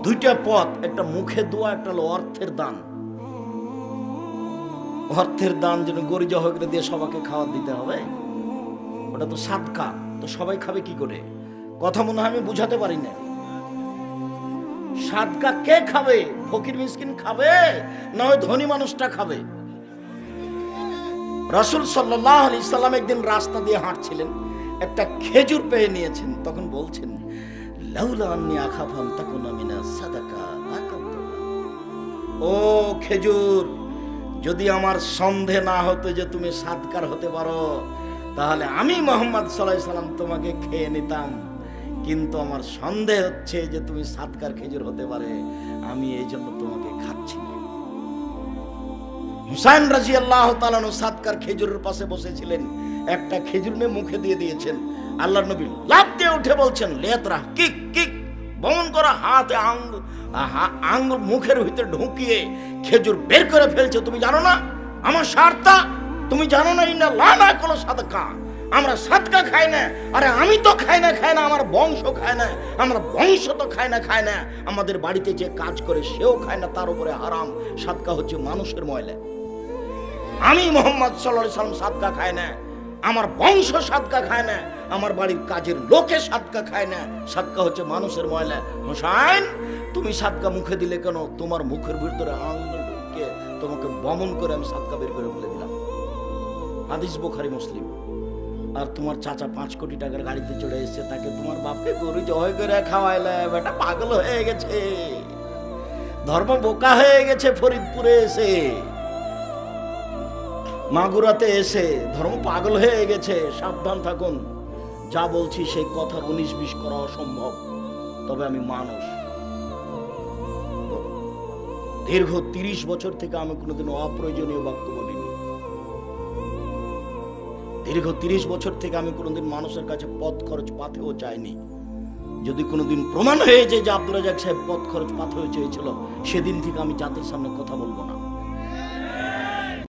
দুইটা পথ, একটা মুখে দোয়া, একটা হলো অর্থের দান। অর্থের দান যেন গরিব হয়ে দিয়ে সবাইকে খাওয়া দিতে হবে, ওটা তো সাদকা, তো সবাই খাবে কি করে? কথা মনে হয় আমি বুঝাতে পারি না। সাদকা কে খাবে? ফকির মিসকিন খাবে না ওই ধনী মানুষটা খাবে? রাসূল সাল্লাল্লাহু আলাইহি সাল্লাম একদিন রাস্তা দিয়ে হাঁটছিলেন, একটা খেজুর পেয়ে নিয়েছেন, তখন বলছেন লাউলা আন্নী আখাফু আন তাকুনা মিনাস সাদাকা লাকানতু। ও খেজুর, যদি আমার সন্দেহ না হতো যে তুমি সাদকার হতে পারো, তাহলে আমি মুহাম্মদ সাল্লাল্লাহু আলাইহি সাল্লাম তোমাকে খেয়ে নিতাম, কিন্তু আমার সন্দেহ হচ্ছে যে তুমি সাদকার খেজুর হতে পারে, আমি এই জন্য তোমাকে খাচ্ছি না। হুসাইন রাদিয়াল্লাহু তাআলা আনহু সাদকার খেজুরের পাশে বসেছিলেন, একটা খেজুর নিয়ে মুখে দিয়ে দিয়েছেন। আল্লাহর নবী লাফ দিয়ে উঠে বলছেন লেতরা, কিক কিক, বমন করা হাতে আঙ্গুল মুখের ভিতরে ঢুকিয়ে খেজুর বের করে ফেলছে। তুমি জানো না আমার সারতা? তুমি জানো না ইন্না লানা কোনো সাদকা, আমরা সাদকা খাই না। আরে আমি তো খাই না, আমার বংশ খায় না, আমার বংশ তো খায় না, আমাদের বাড়িতে যে কাজ করে সেও খায় না, তার উপরে হারাম। সাদকা হচ্ছে মানুষের ময়লা। আমি মুহাম্মদ সাল্লাল্লাহু আলাইহি সাল্লাম সাদকা খায় না, আমার বংশ সাদকা খায় না, আমার বাড়ির কাজের লোকে সাদকা খায় না, সাদকা হচ্ছে মানুষের ময়লা। হোসাইন, তুমি সাদকা মুখে দিলে কেন? তোমার মুখের ভিতরে আঙ্গুল ঢুকিয়ে তোমাকে বমন করে আমি সাদকা বের করে বলে দিলাম। হাদিস বুখারী মুসলিম। আর তোমার চাচা 5 কোটি টাকার গাড়িতে চড়ে এসেছে, তাকে তোমার বাপকে গরু জবাই করে খাওয়াইলে, বেটা পাগল হয়ে গেছে, ধর্ম বোকা হয়ে গেছে। ফরিদপুরে এসে, মাগুরাতে এসে ধর্ম পাগল হয়ে গেছে। সাবধান থাকুন, যা বলছি সেই কথার 19-20 করা অসম্ভব, তবে আমি মানুষ। দীর্ঘ 30 বছর থেকে আমি কোনোদিন অপ্রয়োজনীয় বাক্য বলিনি। দীর্ঘ 30 বছর থেকে আমি কোনোদিন মানুষের কাছে পথ খরচ পাথেও চাইনি। যদি কোনোদিন প্রমাণ হয়ে যায় যে আব্দুল রাজ্জাক সাহেব পথ খরচ পাথেও চেয়েছিল, সেদিন থেকে আমি জাতির সামনে কথা বলবো না।